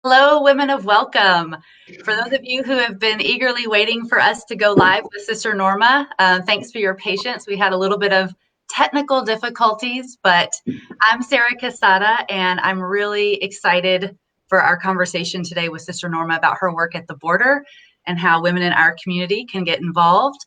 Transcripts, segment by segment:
Hello, women of welcome. For those of you who have been eagerly waiting for us to go live with Sister Norma, thanks for your patience. We had a little bit of technical difficulties, but I'm Sarah Casada, and I'm really excited for our conversation today with Sister Norma about her work at the border and how women in our community can get involved.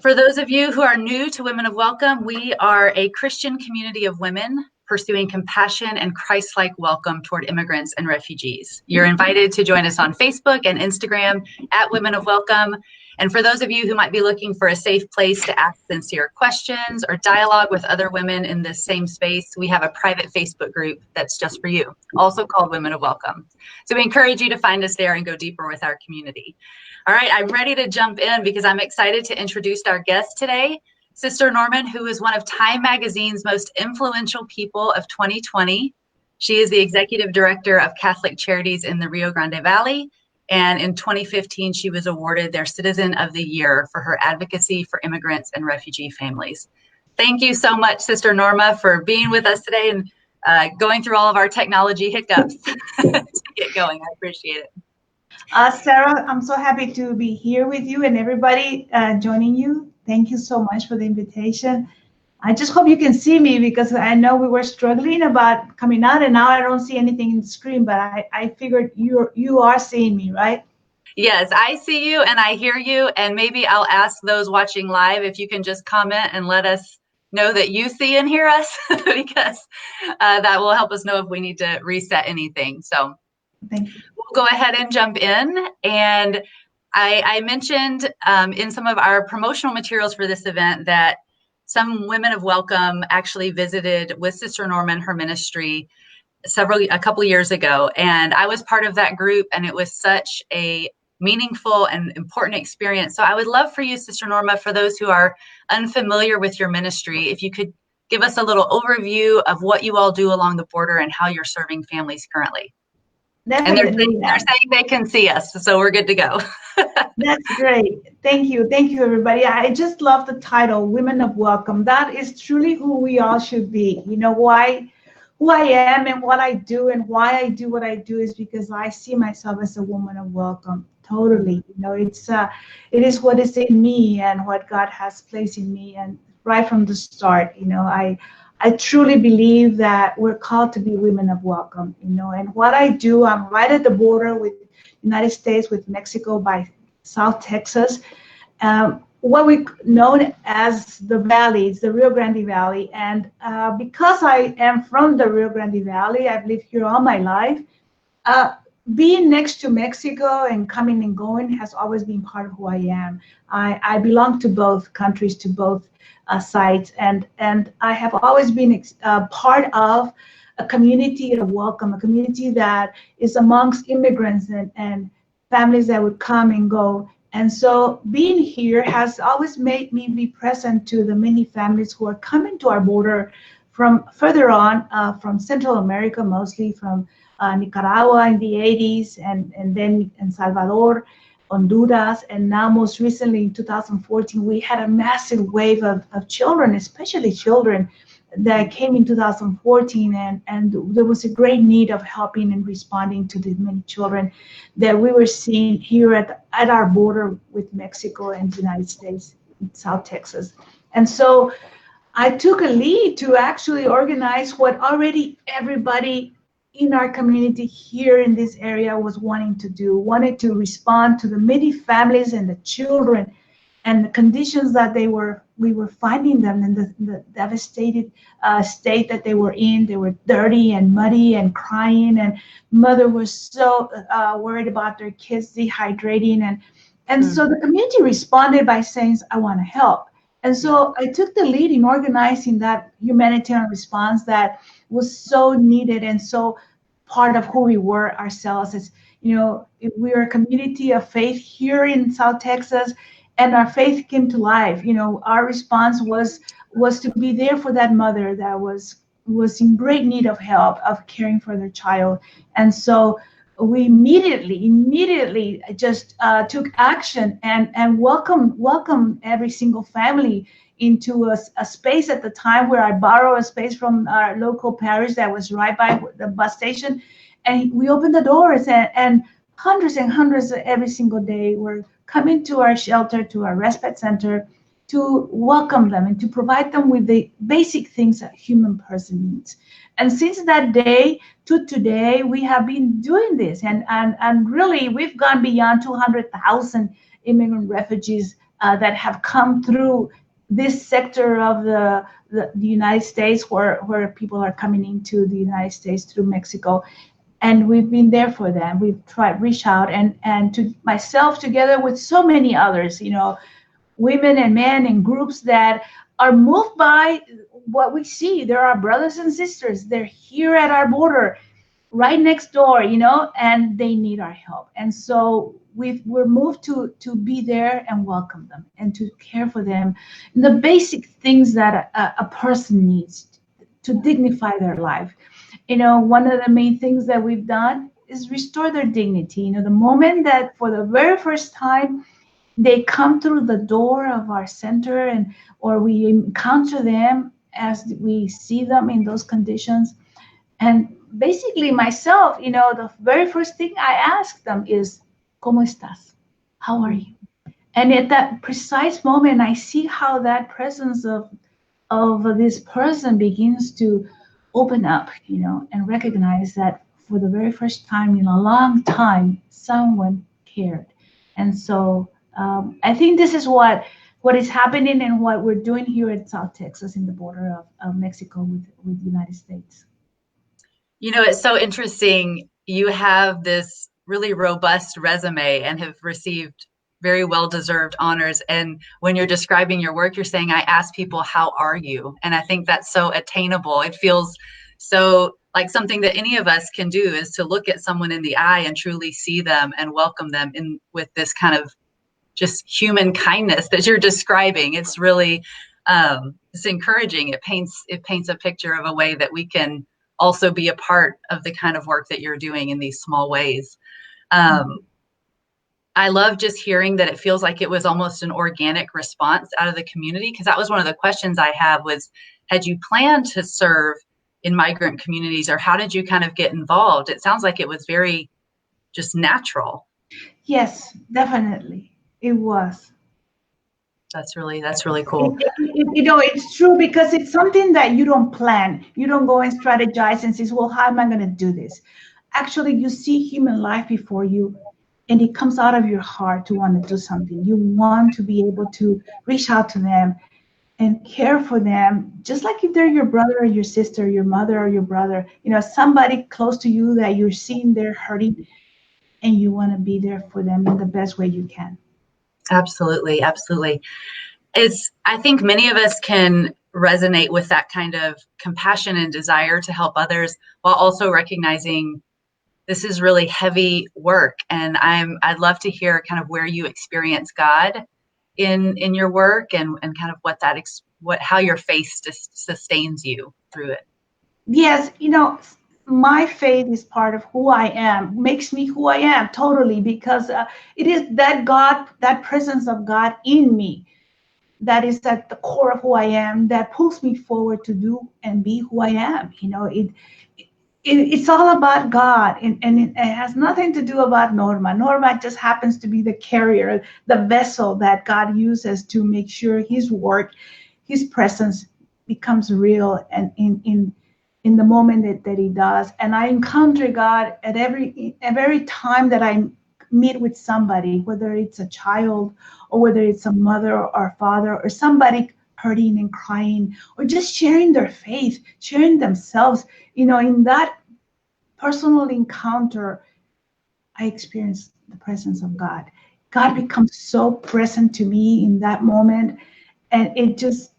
For those of you who are new to Women of Welcome, we are a Christian community of women pursuing compassion and Christ-like welcome toward immigrants and refugees. You're invited to join us on Facebook and Instagram at Women of Welcome. And for those of you who might be looking for a safe place to ask sincere questions or dialogue with other women in this same space, we have a private Facebook group that's just for you, also called Women of Welcome. So we encourage you to find us there and go deeper with our community. All right, I'm ready to jump in because I'm excited to introduce our guest today, Sister Norman, who is one of Time Magazine's most influential people of 2020. She is the executive director of Catholic Charities in the Rio Grande Valley. And in 2015, she was awarded their Citizen of the Year for her advocacy for immigrants and refugee families. Thank you so much, Sister Norma, for being with us today and going through all of our technology hiccups to get going. I appreciate it. Sarah, I'm so happy to be here with you and everybody joining you. Thank you so much for the invitation. I just hope you can see me because I know we were struggling about coming out and now I don't see anything in the screen, but I figured you are seeing me, right? Yes, I see you and I hear you, and maybe I'll ask those watching live if you can just comment and let us know that you see and hear us because that will help us know if we need to reset anything. So thank you. We'll go ahead and jump in. And I mentioned in some of our promotional materials for this event that some Women of Welcome actually visited with Sister Norma and her ministry a couple of years ago. And I was part of that group, and it was such a meaningful and important experience. So I would love for you, Sister Norma, for those who are unfamiliar with your ministry, if you could give us a little overview of what you all do along the border and how you're serving families currently. Definitely. And they're saying they can see us, so we're good to go. That's great. Thank you. Thank you, everybody. I just love the title, Women of Welcome. That is truly who we all should be. You know, who I am and what I do and why I do what I do is because I see myself as a woman of welcome. Totally. You know, it is what is in me and what God has placed in me. And right from the start, you know, I truly believe that we're called to be women of welcome, you know, and what I do, I'm right at the border with United States, with Mexico by South Texas. What we known as the Valley, it's the Rio Grande Valley. And because I am from the Rio Grande Valley, I've lived here all my life. Being next to Mexico and coming and going has always been part of who I am. I belong to both countries, to both sides, and I have always been part of a community of welcome, a community that is amongst immigrants and families that would come and go. And so being here has always made me be present to the many families who are coming to our border from further on, from Central America, mostly from Nicaragua in the 80s, and then in Salvador, Honduras, and now most recently in 2014, we had a massive wave of children, especially children, that came in 2014, and there was a great need of helping and responding to the many children that we were seeing here at our border with Mexico and the United States, in South Texas. And so I took a lead to actually organize what already everybody in our community here in this area was wanted to respond to the many families and the children and the conditions that we were finding them in the devastated state that they were in. They were dirty and muddy and crying, and mother was so worried about their kids dehydrating, and so the community responded by saying, I want to help. And so I took the lead in organizing that humanitarian response that was so needed and so part of who we were ourselves. As you know, we are a community of faith here in South Texas, and our faith came to life. You know, our response was to be there for that mother that was in great need of help, of caring for their child. And so we immediately just took action and welcome every single family into a space at the time where I borrowed a space from our local parish that was right by the bus station. And we open the doors, and hundreds every single day were coming to our shelter, to our respite center, to welcome them and to provide them with the basic things that a human person needs. And since that day to today, we have been doing this. And really, we've gone beyond 200,000 immigrant refugees that have come through this sector of the United States, where people are coming into the United States through Mexico. And we've been there for them. We've tried reach out, and to myself, together with so many others, women and men in groups that are moved by what we see. There are brothers and sisters. They're here at our border, right next door, and they need our help. And so we're moved to be there and welcome them and to care for them. And the basic things that a person needs to dignify their life. One of the main things that we've done is restore their dignity. The moment that for the very first time they come through the door of our center, or we encounter them as we see them in those conditions. And basically myself, the very first thing I ask them is, ¿Cómo estás? How are you? And at that precise moment, I see how that presence of this person begins to open up, and recognize that for the very first time in a long time, someone cared. And so I think this is what is happening and what we're doing here in South Texas, in the border of Mexico with the United States. It's so interesting. You have this really robust resume and have received very well-deserved honors. And when you're describing your work, you're saying, I ask people, how are you? And I think that's so attainable. It feels so like something that any of us can do, is to look at someone in the eye and truly see them and welcome them in with this kind of just human kindness that you're describing. It's really, it's encouraging. It paints a picture of a way that we can also be a part of the kind of work that you're doing in these small ways. I love just hearing that it feels like it was almost an organic response out of the community, because that was one of the questions I have was, had you planned to serve in migrant communities, or how did you kind of get involved? It sounds like it was very just natural. Yes, definitely. It was. That's really cool. It's true, because it's something that you don't plan. You don't go and strategize and say, well, how am I going to do this? Actually, you see human life before you, and it comes out of your heart to want to do something. You want to be able to reach out to them and care for them, just like if they're your brother or your sister, your mother or your brother, somebody close to you that you're seeing they're hurting, and you want to be there for them in the best way you can. Absolutely. Absolutely. I think many of us can resonate with that kind of compassion and desire to help others, while also recognizing this is really heavy work. And I'd love to hear kind of where you experience God in your work, and kind of how your faith sustains you through it. Yes, my faith is part of who I am, makes me who I am totally, because it is that presence of God in me that is at the core of who I am, that pulls me forward to do and be who I am. It's all about God, and it has nothing to do about Norma. Norma just happens to be the carrier, the vessel that God uses to make sure his work, his presence becomes real, and in the moment that he does. And I encounter God at every time that I meet with somebody, whether it's a child or whether it's a mother or father or somebody hurting and crying, or just sharing their faith, sharing themselves. In that personal encounter, I experience the presence of God. God becomes so present to me in that moment, and it just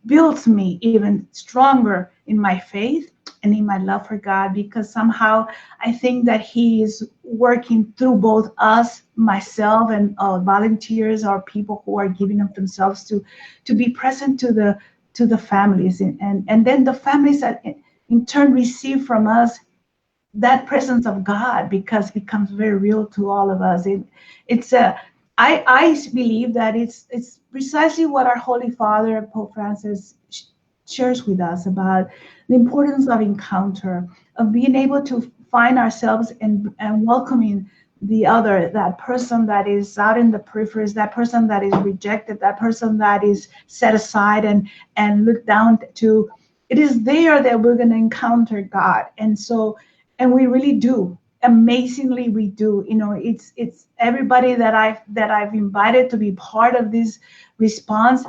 builds me even stronger in my faith and in my love for God, because somehow I think that he is working through both us, myself, and volunteers, or people who are giving of themselves to be present to the families, and then the families that in turn receive from us that presence of God, because it becomes very real to all of us. I believe that it's precisely what our Holy Father, Pope Francis, shares with us about the importance of encounter, of being able to find ourselves and welcoming the other, that person that is out in the peripheries, that person that is rejected, that person that is set aside and looked down to. It is there that we're going to encounter God. And so, and we really do. Amazingly, we do. You know, it's everybody that I've invited to be part of this response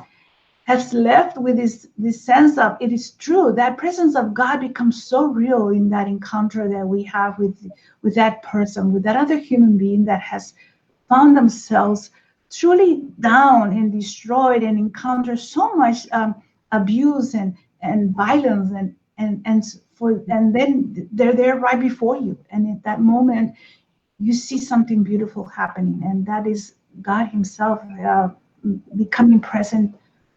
has left with this sense of, it is true, that presence of God becomes so real in that encounter that we have with that person, with that other human being that has found themselves truly down and destroyed and encountered so much abuse and violence and then they're there right before you, and at that moment you see something beautiful happening, and that is God Himself becoming present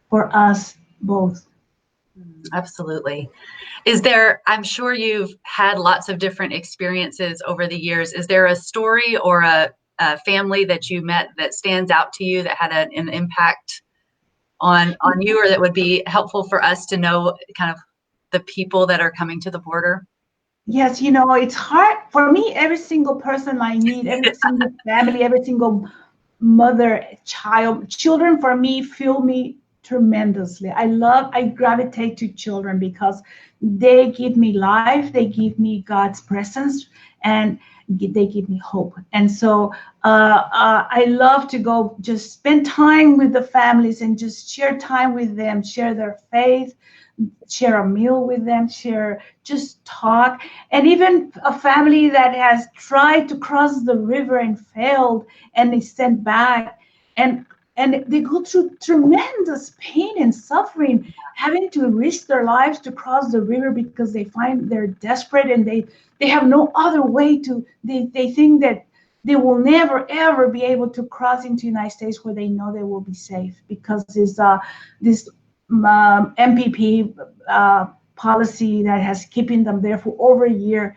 for us both. Absolutely. Is there, I'm sure you've had lots of different experiences over the years. Is there a story or a family that you met that stands out to you that had an impact on you, or that would be helpful for us to know kind of the people that are coming to the border? Yes, you know, it's hard for me. Every single person I meet, every single family, every single mother, child, children for me fill me tremendously. I gravitate to children because they give me life, they give me God's presence, and they give me hope. And so I love to go just spend time with the families and just share time with them, share their faith, share a meal with them, just talk. And even a family that has tried to cross the river and failed and is sent back, and they go through tremendous pain and suffering, having to risk their lives to cross the river because they find they're desperate and they have no other way to, they think that they will never ever be able to cross into the United States where they know they will be safe because this MPP policy that has keeping them there for over a year.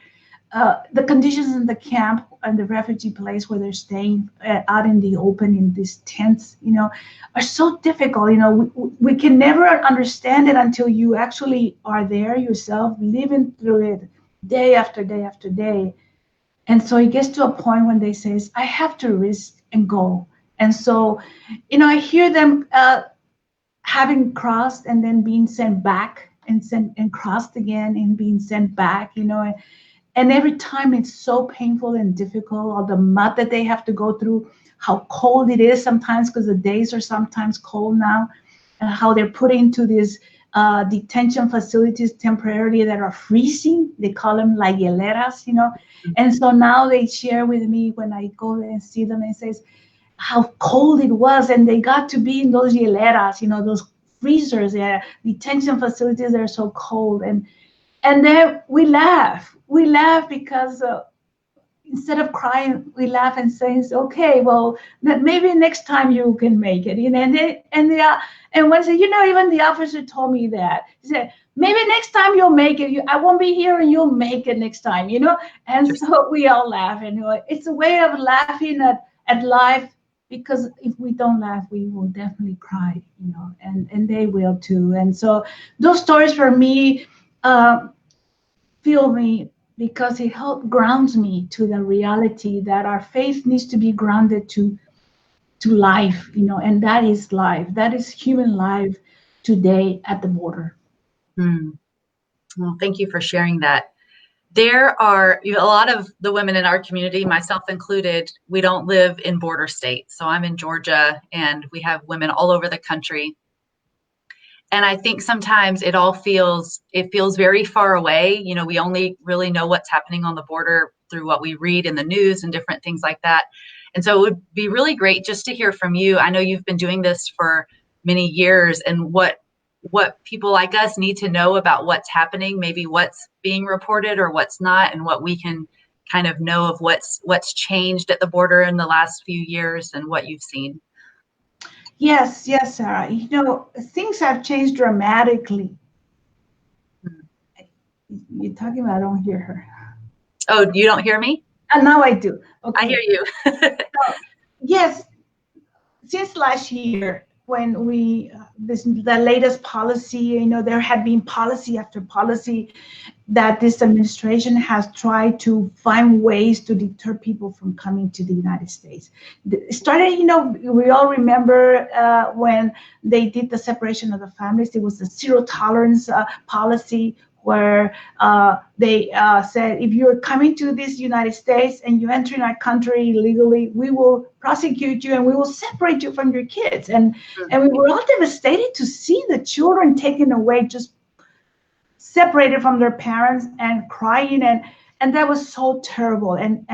The conditions in the camp and the refugee place where they're staying out in the open in these tents, you know, are so difficult. You know, we can never understand it until you actually are there yourself, living through it day after day after day. And so it gets to a point when they say, I have to risk and go. And so, you know, I hear them having crossed and then being sent back and crossed again and being sent back, you know, and every time it's so painful and difficult, all the mud that they have to go through, how cold it is sometimes because the days are sometimes cold now, and how they're put into these detention facilities temporarily that are freezing. They call them la hieleras, you know. And so now they share with me when I go there and see them and says how cold it was, and they got to be in those hieleras, you know, those freezers, detention facilities that are so cold. And then we laugh because instead of crying, we laugh and say, okay, well, maybe next time you can make it, you know. And one said, you know, even the officer told me that. He said, maybe next time you'll make it. I won't be here and you'll make it next time, you know. And so we all laugh, and it's a way of laughing at life, because if we don't laugh, we will definitely cry, you know, and they will too. And so those stories for me feel me, because it grounds me to the reality that our faith needs to be grounded to life, you know, and that is life. That is human life today at the border. Well, thank you for sharing that. There are a lot of the women in our community, myself included, we don't live in border states. So I'm in Georgia, and we have women all over the country. And I think sometimes it feels very far away. You know, we only really know what's happening on the border through what we read in the news and different things like that. And so it would be really great just to hear from you. I know you've been doing this for many years, and what people like us need to know about what's happening, maybe what's being reported or what's not, and what we can kind of know of what's changed at the border in the last few years and what you've seen. Yes, Sarah. You know, things have changed dramatically. You're talking about, I don't hear her. Oh, you don't hear me? Now I do. Okay. I hear you. So, yes, since last year, the latest policy, there had been policy after policy that this administration has tried to find ways to deter people from coming to the United States. It started, we all remember when they did the separation of the families. It was the zero tolerance policy, where they said, if you're coming to this United States and you enter in our country illegally, we will prosecute you and we will separate you from your kids. And we were all devastated to see the children taken away, just separated from their parents and crying. And that was so terrible. And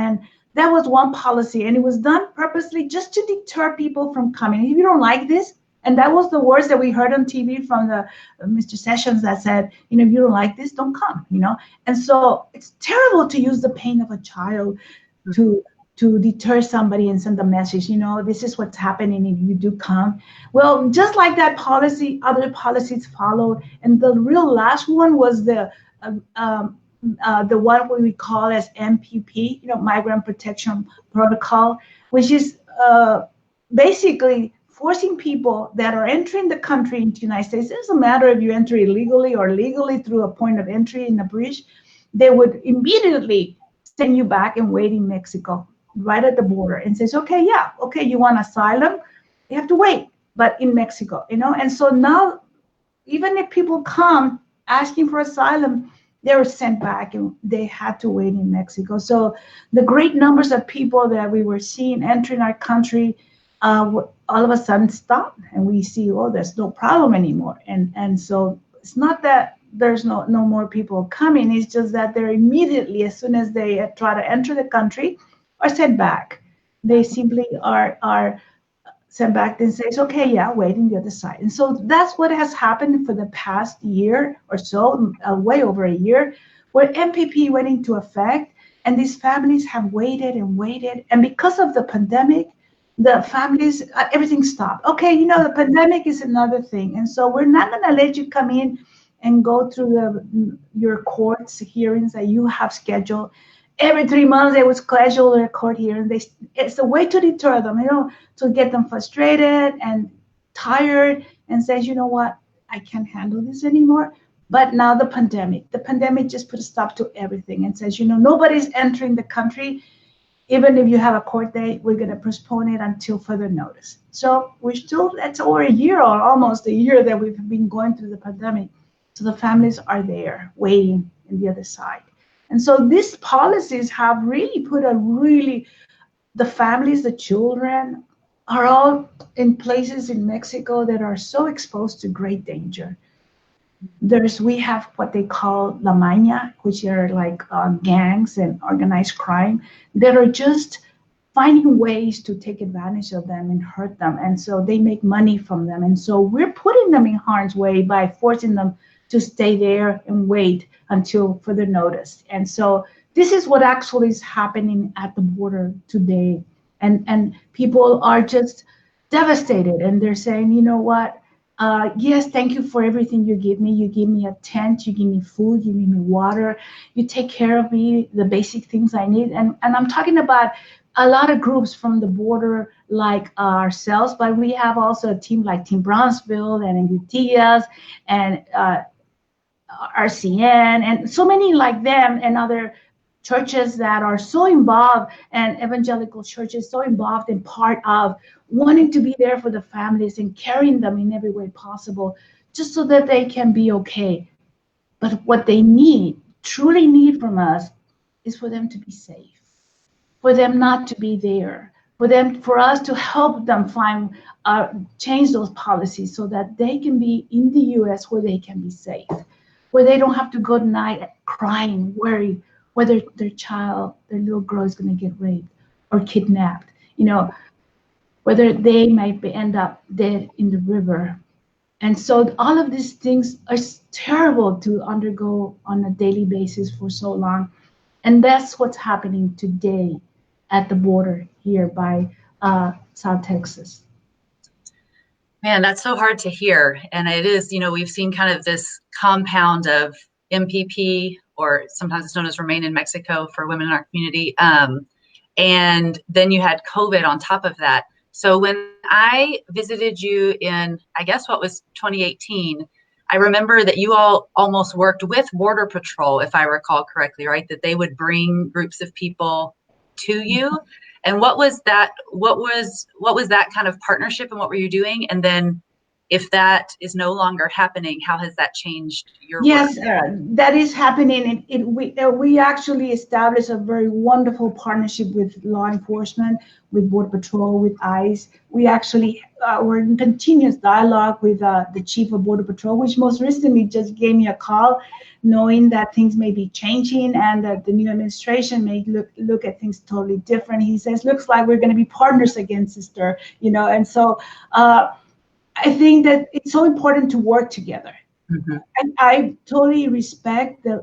that was one policy. And it was done purposely just to deter people from coming. If you don't like this, and that was the words that we heard on TV from the Mr. Sessions that said, if you don't like this, don't come, And so it's terrible to use the pain of a child to deter somebody and send a message, this is what's happening if you do come. Well, just like that policy, other policies followed. And the real last one was the one we call as MPP, Migrant Protection Protocol, which is basically forcing people that are entering the country into the United States. It doesn't matter if you enter illegally or legally through a point of entry in a bridge. They would immediately send you back and wait in Mexico, right at the border, and says, okay, you want asylum? You have to wait, but in Mexico, And so now, even if people come asking for asylum, they were sent back and they had to wait in Mexico. So the great numbers of people that we were seeing entering our country all of a sudden stop, and we see, there's no problem anymore. And so it's not that there's no more people coming, it's just that they're immediately, as soon as they try to enter the country, are sent back. They simply are sent back and says, okay, wait on the other side. And so that's what has happened for the past year or so, way over a year, where MPP went into effect, and these families have waited and waited. And because of the pandemic, the families, everything stopped. Okay, the pandemic is another thing. And so we're not going to let you come in and go through your courts hearings that you have scheduled. Every 3 months, they would schedule their court hearing. It's a way to deter them, to get them frustrated and tired and says, you know what, I can't handle this anymore. But now the pandemic just put a stop to everything and says, nobody's entering the country. Even if you have a court date, we're going to postpone it until further notice. So that's over a year or almost a year that we've been going through the pandemic. So the families are there waiting on the other side. And so these policies have really put the families, the children are all in places in Mexico that are so exposed to great danger. We have what they call La Maña, which are like gangs and organized crime that are just finding ways to take advantage of them and hurt them. And so they make money from them. And so we're putting them in harm's way by forcing them to stay there and wait until further notice. And so this is what actually is happening at the border today. And people are just devastated. And they're saying, you know what? Yes, thank you for everything you give me. You give me a tent, you give me food, you give me water, you take care of me, the basic things I need. And I'm talking about a lot of groups from the border like ourselves, but we have also a team like Team Brownsville and Engutillas and RCN and so many like them, and other churches that are so involved, and evangelical churches so involved in part of wanting to be there for the families and carrying them in every way possible, just so that they can be okay. But what they truly need from us, is for them to be safe, for them not to be there, for us to help them change those policies so that they can be in the U.S. where they can be safe, where they don't have to go tonight crying, worried whether their little girl is going to get raped or kidnapped, whether they might end up dead in the river. And so all of these things are terrible to undergo on a daily basis for so long. And that's what's happening today at the border here by South Texas. Man, that's so hard to hear. And it is, we've seen kind of this compound of MPP, or sometimes it's known as Remain in Mexico for women in our community. And then you had COVID on top of that. So when I visited you in, I guess what was 2018, I remember that you all almost worked with Border Patrol, if I recall correctly, right? That they would bring groups of people to you. And what was that? What was that kind of partnership, and what were you doing? And then, if that is no longer happening, how has that changed your Yes, work? that is happening. We actually established a very wonderful partnership with law enforcement, with Border Patrol, with ICE. We actually were in continuous dialogue with the chief of Border Patrol, which most recently just gave me a call, knowing that things may be changing and that the new administration may look at things totally different. He says, "Looks like we're going to be partners again, sister." And so I think that it's so important to work together. Mm-hmm. I totally respect the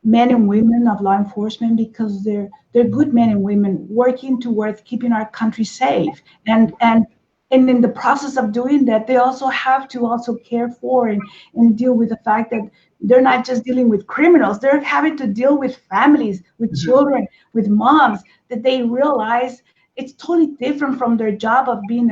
men and women of law enforcement, because they're good men and women working towards keeping our country safe, and in the process of doing that, they also have to also care for and deal with the fact that they're not just dealing with criminals, they're having to deal with families, with Mm-hmm. children, with moms, that they realize it's totally different from their job of being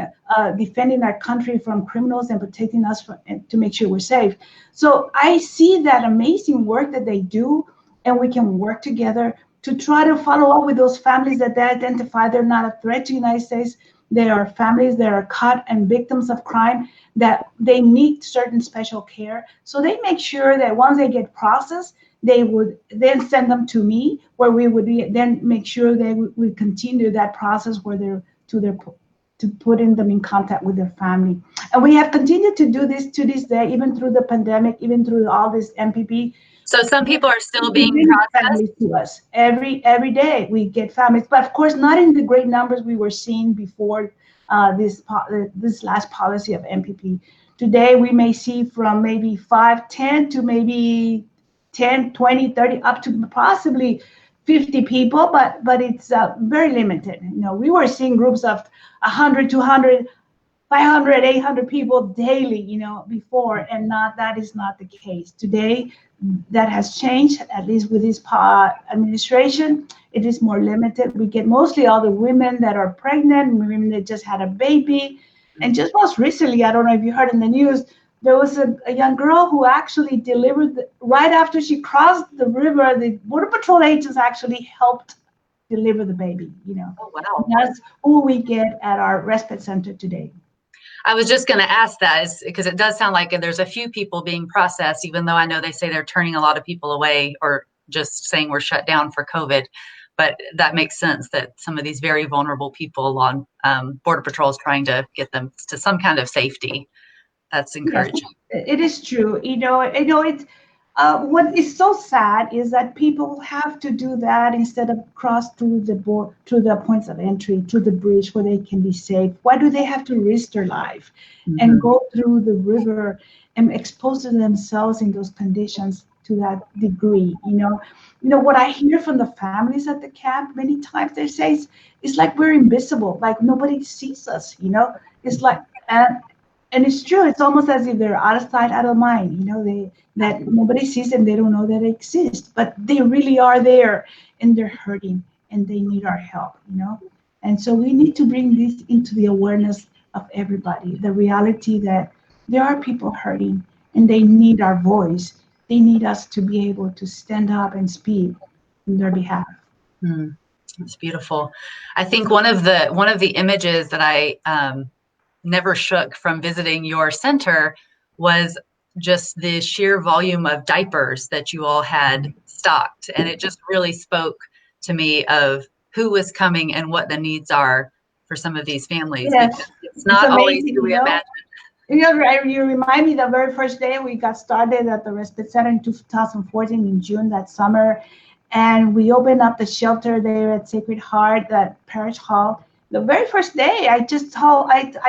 defending our country from criminals and protecting us to make sure we're safe. So I see that amazing work that they do, and we can work together to try to follow up with those families that they identify they're not a threat to the United States. They are families that are caught and victims of crime, that they need certain special care. So they make sure that once they get processed, they would then send them to me, where we would then make sure they would continue that process where they're to putting them in contact with their family. And we have continued to do this to this day, even through the pandemic, even through all this MPP. So some people are still We being bring processed. families to us every day. We get families, but of course not in the great numbers we were seeing before this last policy of MPP. Today we may see from maybe 5, 10 to maybe 10, 20, 30, up to possibly 50 people, but it's very limited. We were seeing groups of 100, 200, 500, 800 people daily, before, and that is not the case today. That has changed, at least with this administration. It is more limited. We get mostly all the women that are pregnant, women that just had a baby. And just most recently, I don't know if you heard in the news, there was a young girl who actually delivered right after she crossed the river. The Border Patrol agents actually helped deliver the baby. Oh, wow. That's who we get at our respite center today. I was just going to ask that, is because it does sound like there's a few people being processed, even though I know they say they're turning a lot of people away, or just saying we're shut down for COVID. But that makes sense that some of these very vulnerable people along Border Patrol is trying to get them to some kind of safety. That's encouraging. Yes, it is true. It's what is so sad is that people have to do that instead of cross through the points of entry, to the bridge where they can be safe. Why do they have to risk their life and go through the river and expose themselves in those conditions to that degree? What I hear from the families at the camp many times, they say it's like we're invisible, like nobody sees us. It's like and it's true. It's almost as if they're out of sight, out of mind. That nobody sees them. They don't know that they exist, but they really are there, and they're hurting, and they need our help. And so we need to bring this into the awareness of everybody. The reality that there are people hurting, and they need our voice. They need us to be able to stand up and speak on their behalf. That's beautiful. I think one of the images that I never shook from visiting your center was just the sheer volume of diapers that you all had stocked. And it just really spoke to me of who was coming and what the needs are for some of these families. Yes, because it's not always who we imagine. You remind me the very first day we got started at the Respite Center in 2014 in June, that summer. And we opened up the shelter there at Sacred Heart, that parish hall. The very first day, I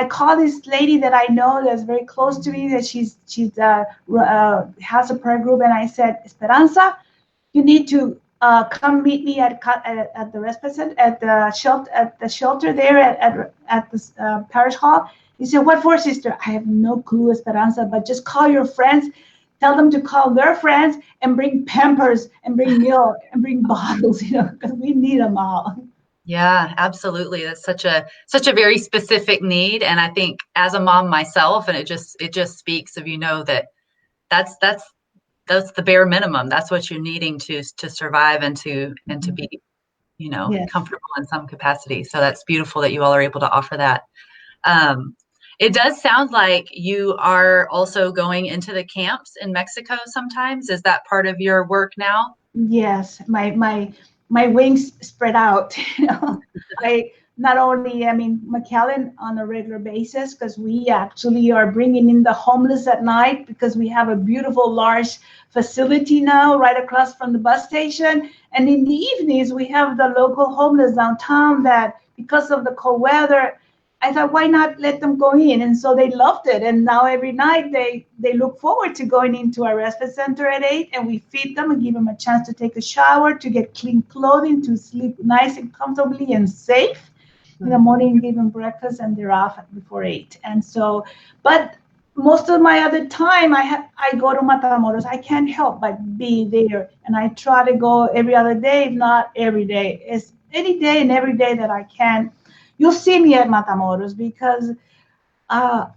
called this lady that I know that's very close to me, that she's has a prayer group, and I said, Esperanza, you need to come meet me at the respite center, at the shelter there at the parish hall. He said, what for, sister? I have no clue, Esperanza, but just call your friends. Tell them to call their friends and bring Pampers and bring milk and bring bottles, because we need them all. Yeah, absolutely. That's such a very specific need. And I think as a mom myself, and it just speaks of, that that's that's that's the bare minimum. That's what you're needing to survive and to be, Yes. comfortable in some capacity. So that's beautiful that you all are able to offer that. Um, it does sound like you are also going into the camps in Mexico sometimes. Is that part of your work now? Yes, my wings spread out. I not only, I mean, McAllen on a regular basis, because we actually are bringing in the homeless at night because we have a beautiful large facility now right across from the bus station. And in the evenings, we have the local homeless downtown that because of the cold weather, I thought, why not let them go in? And so they loved it. And now every night they look forward to going into our respite center at 8, and we feed them and give them a chance to take a shower, to get clean clothing, to sleep nice and comfortably and safe. In the morning, give them breakfast, and they're off before 8. And so, but most of my other time, I go to Matamoros. I can't help but be there, and I try to go every other day, if not every day. It's any day and every day that I can. You'll see me at Matamoros because uh,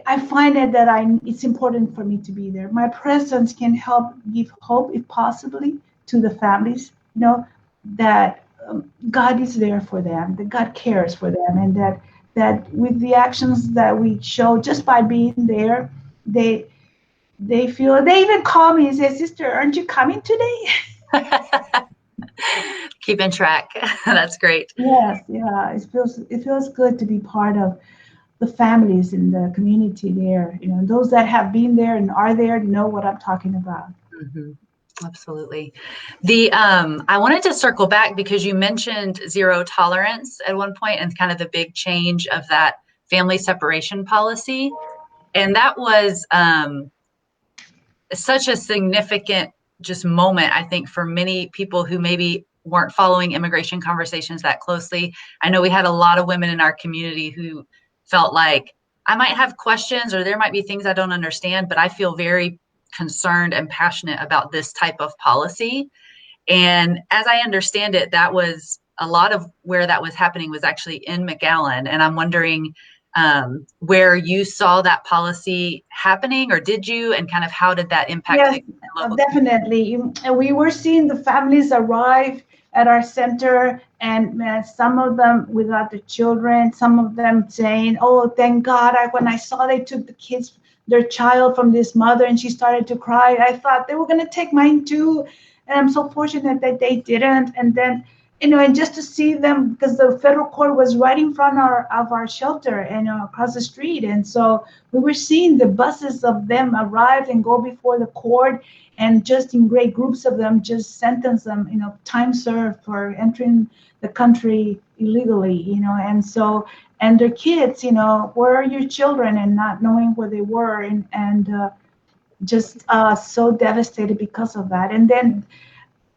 I find it that it's important for me to be there. My presence can help give hope, if possibly, to the families. That God is there for them, that God cares for them, and that with the actions that we show just by being there, they feel. They even call me and say, "Sister, aren't you coming today?" Keeping track. That's great. Yes, yeah. It feels good to be part of the families in the community there. Those that have been there and are there know what I'm talking about. Mhm. Absolutely. I wanted to circle back because you mentioned zero tolerance at one point and kind of the big change of that family separation policy. And that was such a significant just moment, I think, for many people who maybe weren't following immigration conversations that closely. I know we had a lot of women in our community who felt like I might have questions or there might be things I don't understand, but I feel very concerned and passionate about this type of policy. And as I understand it, that was a lot of where that was happening was actually in McAllen. And I'm wondering where you saw that policy happening, or did you, and kind of how did that impact Yes, the local definitely. And we were seeing the families arrive at our center, and some of them without the children, some of them saying, "Oh, thank God! When I saw they took their child from this mother, and she started to cry, I thought they were going to take mine too." And I'm so fortunate that they didn't. And then, and just to see them, because the federal court was right in front of our shelter and across the street, and so we were seeing the buses of them arrive and go before the court, and just in great groups of them just sentence them, time served for entering the country illegally, and so, and their kids, where are your children, and not knowing where they were, and just so devastated because of that. And then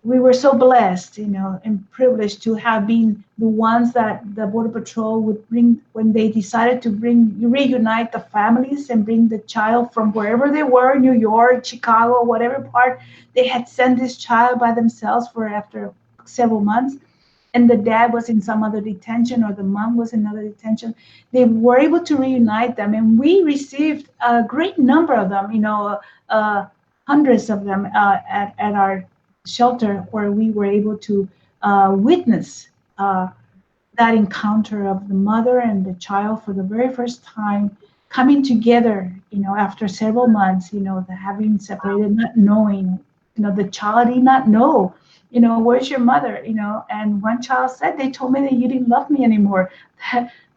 we were so blessed, and privileged to have been the ones that the Border Patrol would bring when they decided to reunite the families and bring the child from wherever they were, New York, Chicago, whatever part they had sent this child by themselves for after several months. And the dad was in some other detention, or the mom was in another detention. They were able to reunite them, and we received a great number of them, hundreds of them at our shelter, where we were able to witness that encounter of the mother and the child for the very first time coming together, after several months, the having separated, not knowing, the child did not know, where's your mother, and one child said, they told me that you didn't love me anymore,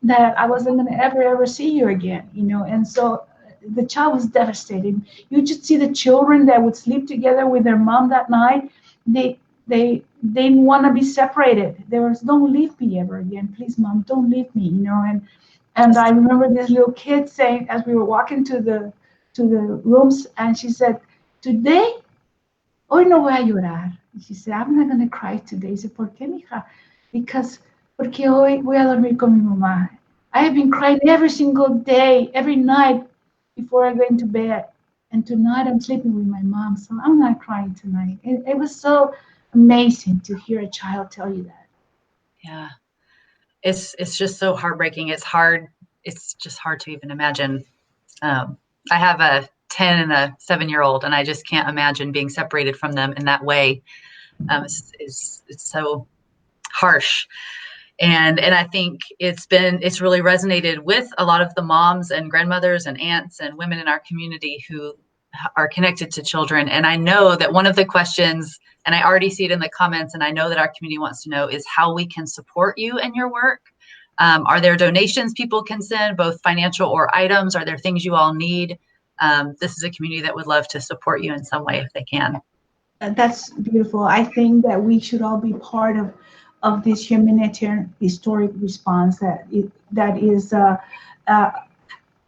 that I wasn't going to ever see you again, and so the child was devastated. You just see the children that would sleep together with their mom that night. They didn't want to be separated. There was, don't leave me ever again, please, mom, don't leave me, and I remember this little kid saying, as we were walking to the rooms, and she said, today hoy no voy a llorar. And she said, I'm not going to cry today. I said, ¿por qué, mija? Because porque hoy voy a dormir con mi mamá. I have been crying every single day, every night before I go into bed. And tonight I'm sleeping with my mom, so I'm not crying tonight. It was so amazing to hear a child tell you that. Yeah. It's just so heartbreaking. It's just hard to even imagine. I have a 10 and a 7-year-old, and I just can't imagine being separated from them in that way. It's so harsh. And I think it's really resonated with a lot of the moms and grandmothers and aunts and women in our community who are connected to children. And I know that one of the questions, and I already see it in the comments, and I know that our community wants to know, is how we can support you in your work. Are there donations people can send, both financial or items? Are there things you all need? This is a community that would love to support you in some way if they can. That's beautiful. I think that we should all be part of this humanitarian historic response that is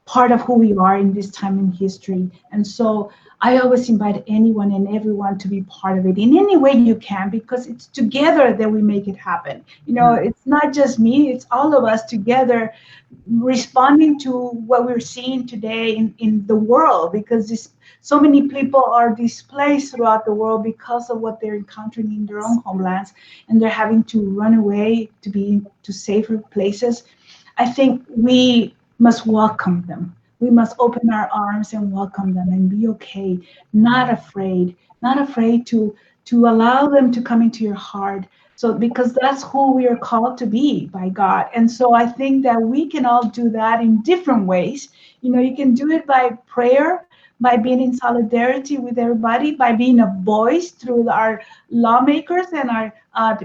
part of who we are in this time in history. And so I always invite anyone and everyone to be part of it in any way you can, because it's together that we make it happen. It's not just me, it's all of us together responding to what we're seeing today in the world, because so many people are displaced throughout the world because of what they're encountering in their own homelands, and they're having to run away to safer places. I think we must welcome them. We must open our arms and welcome them and be okay, not afraid to allow them to come into your heart. So, because that's who we are called to be by God. And so I think that we can all do that in different ways. You can do it by prayer, by being in solidarity with everybody, by being a voice through our lawmakers and our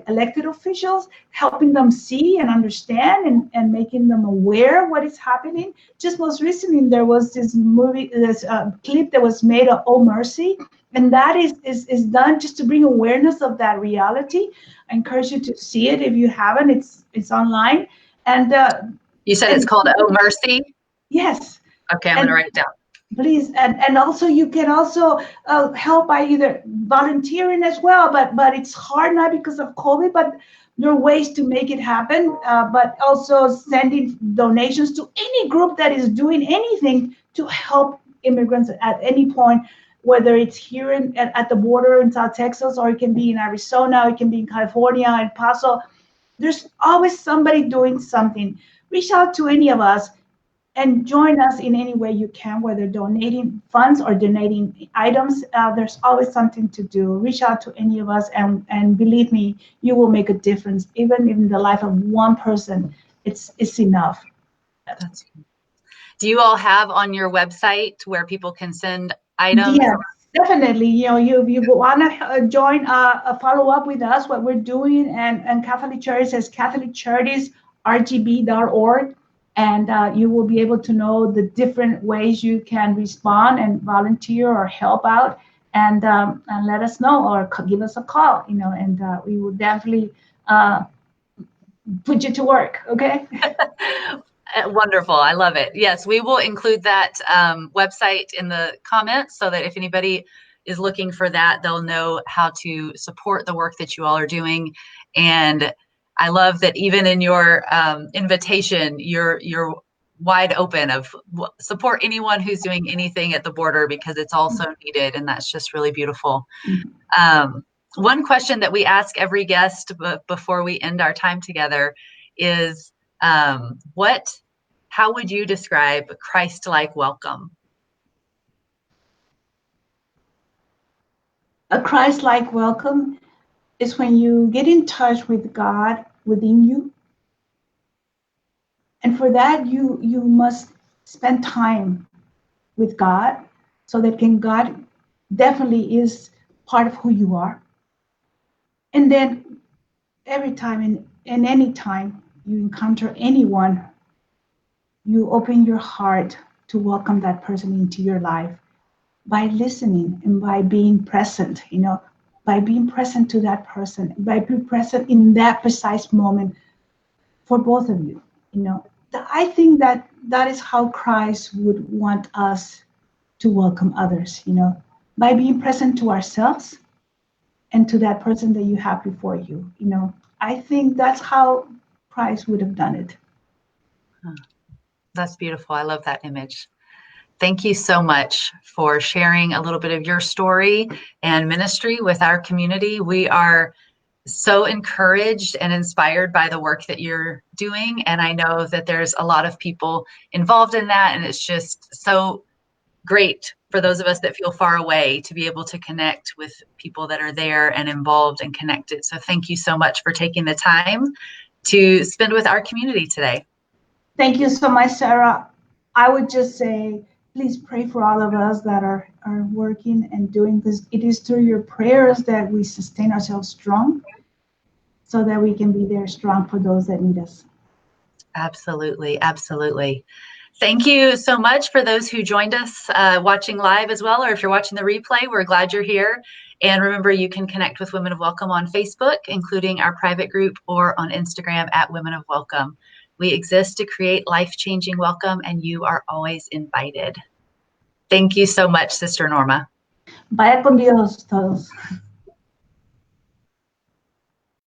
elected officials, helping them see and understand and making them aware of what is happening. Just most recently, there was this clip that was made of Oh Mercy, and that is done just to bring awareness of that reality. I encourage you to see it if you haven't. It's online. And you said it's called Oh Mercy? Yes. Okay, I'm going to write it down. Please, and also you can also help by either volunteering as well, but it's hard now because of COVID, but there are ways to make it happen, but also sending donations to any group that is doing anything to help immigrants at any point, whether it's here at the border in South Texas, or it can be in Arizona, or it can be in California, El Paso. There's always somebody doing something. Reach out to any of us and join us in any way you can, whether donating funds or donating items. There's always something to do. Reach out to any of us, and believe me, you will make a difference. Even in the life of one person, it's enough. That's good. Do you all have on your website where people can send items? Yes, definitely. You want to join, follow up with us, what we're doing, and Catholic Charities has Catholic Charities, rgb.org. And you will be able to know the different ways you can respond and volunteer or help out, and let us know, or give us a call, and we will definitely put you to work. Okay. Wonderful. I love it. Yes, we will include that website in the comments so that if anybody is looking for that, they'll know how to support the work that you all are doing. And I love that even in your invitation, you're wide open of support anyone who's doing anything at the border, because it's also needed, and that's just really beautiful. One question that we ask every guest before we end our time together is, how would you describe Christ-like welcome? A Christ-like welcome is when you get in touch with God within you. And for that, you must spend time with God, so that God definitely is part of who you are. And then every time and any time you encounter anyone, you open your heart to welcome that person into your life by listening and by being present, by being present to that person, by being present in that precise moment for both of you. I think that is how Christ would want us to welcome others, by being present to ourselves and to that person that you have before you. I think that's how Christ would have done it. That's beautiful. I love that image. Thank you so much for sharing a little bit of your story and ministry with our community. We are so encouraged and inspired by the work that you're doing. And I know that there's a lot of people involved in that. And it's just so great for those of us that feel far away to be able to connect with people that are there and involved and connected. So thank you so much for taking the time to spend with our community today. Thank you so much, Sarah. I would just say, please pray for all of us that are working and doing this. It is through your prayers that we sustain ourselves strong so that we can be there strong for those that need us. Absolutely. Absolutely. Thank you so much for those who joined us watching live as well, or if you're watching the replay, we're glad you're here. And remember, you can connect with Women of Welcome on Facebook, including our private group, or on Instagram at Women of Welcome. We exist to create life-changing welcome, and you are always invited. Thank you so much, Sister Norma. Vaya con Dios todos.